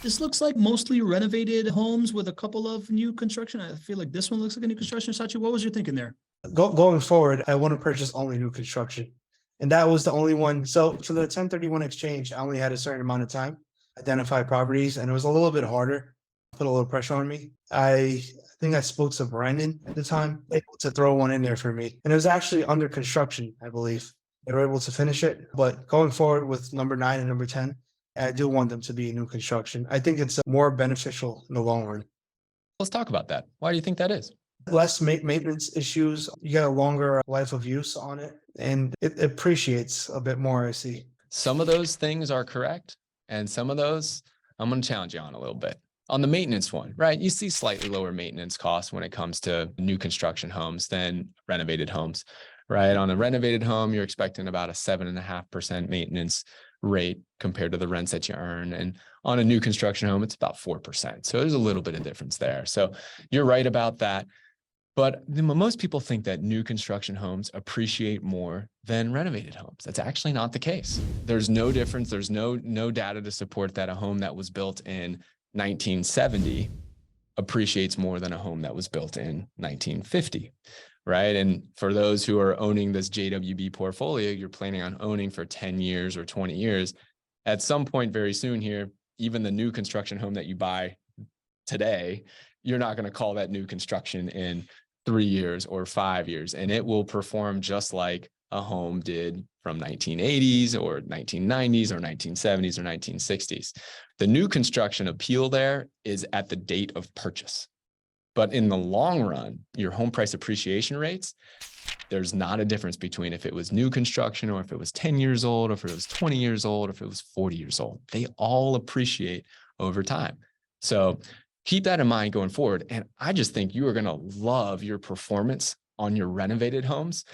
This looks like mostly renovated homes with a couple of new construction. I feel like this one looks like a new construction. Sachi, what was your thinking there? Going forward, I want to purchase only new construction. And that was the only one. So for the 1031 exchange, I only had a certain amount of time to identify properties, and it was a little bit harder, put a little pressure on me. I think I spoke to Brandon at the time, able to throw one in there for me. And it was actually under construction, I believe. They were able to finish it. But going forward with number 9 and number 10, I do want them to be new construction. I think it's more beneficial in the long run. Let's talk about that. Why do you think that is? Less maintenance issues. You get a longer life of use on it, and it appreciates a bit more, I see. Some of those things are correct, and some of those I'm going to challenge you on a little bit. On the maintenance one, right? You see slightly lower maintenance costs when it comes to new construction homes than renovated homes, right? On a renovated home, you're expecting about a 7.5% maintenance rate compared to the rents that you earn. And on a new construction home, it's about 4%. So there's a little bit of difference there. So you're right about that. But most people think that new construction homes appreciate more than renovated homes. That's actually not the case. There's no difference. There's no data to support that a home that was built in 1970 appreciates more than a home that was built in 1950, right? And for those who are owning this JWB portfolio, you're planning on owning for 10 years or 20 years. At some point very soon here, even the new construction home that you buy today, you're not going to call that new construction in 3 years or 5 years, and it will perform just like a home did from 1980s or 1990s or 1970s or 1960s. The new construction appeal there is at the date of purchase. But in the long run, your home price appreciation rates, there's not a difference between if it was new construction or if it was 10 years old, or if it was 20 years old, or if it was 40 years old. They all appreciate over time. So keep that in mind going forward. And I just think you are going to love your performance on your renovated homes.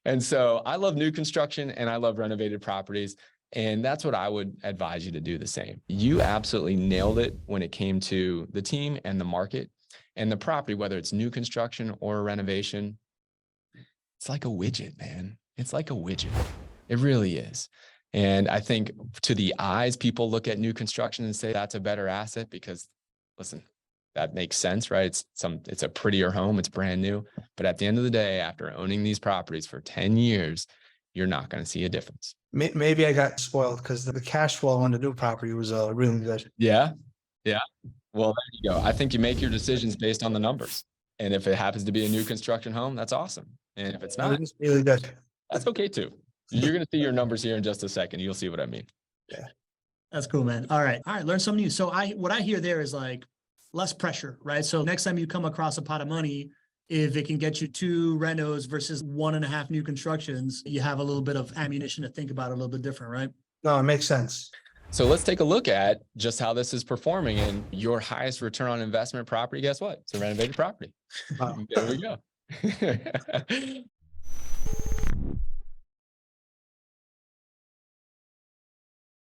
And so I love new construction and I love renovated properties. And that's what I would advise you to do the same. You absolutely nailed it when it came to the team and the market and the property, whether it's new construction or a renovation. It's like a widget, man. It's like a widget. It really is. And I think to the eyes, people look at new construction and say that's a better asset because, listen, that makes sense, right? It's a prettier home. It's brand new. But at the end of the day, after owning these properties for 10 years, you're not going to see a difference. Maybe I got spoiled because the cash flow on the new property was really good. Yeah. Yeah. Well, there you go. I think you make your decisions based on the numbers. And if it happens to be a new construction home, that's awesome. And if it's not, It was really good. that's okay too. You're going to see your numbers here in just a second. You'll see what I mean. Yeah. That's cool, man. All right. Learn something new. So what I hear there is like less pressure, right? So next time you come across a pot of money, if it can get you 2 renos versus 1.5 new constructions, you have a little bit of ammunition to think about it a little bit different, right? No, it makes sense. So let's take a look at just how this is performing. And your highest return on investment property, guess what? It's a renovated property. Wow. There we go.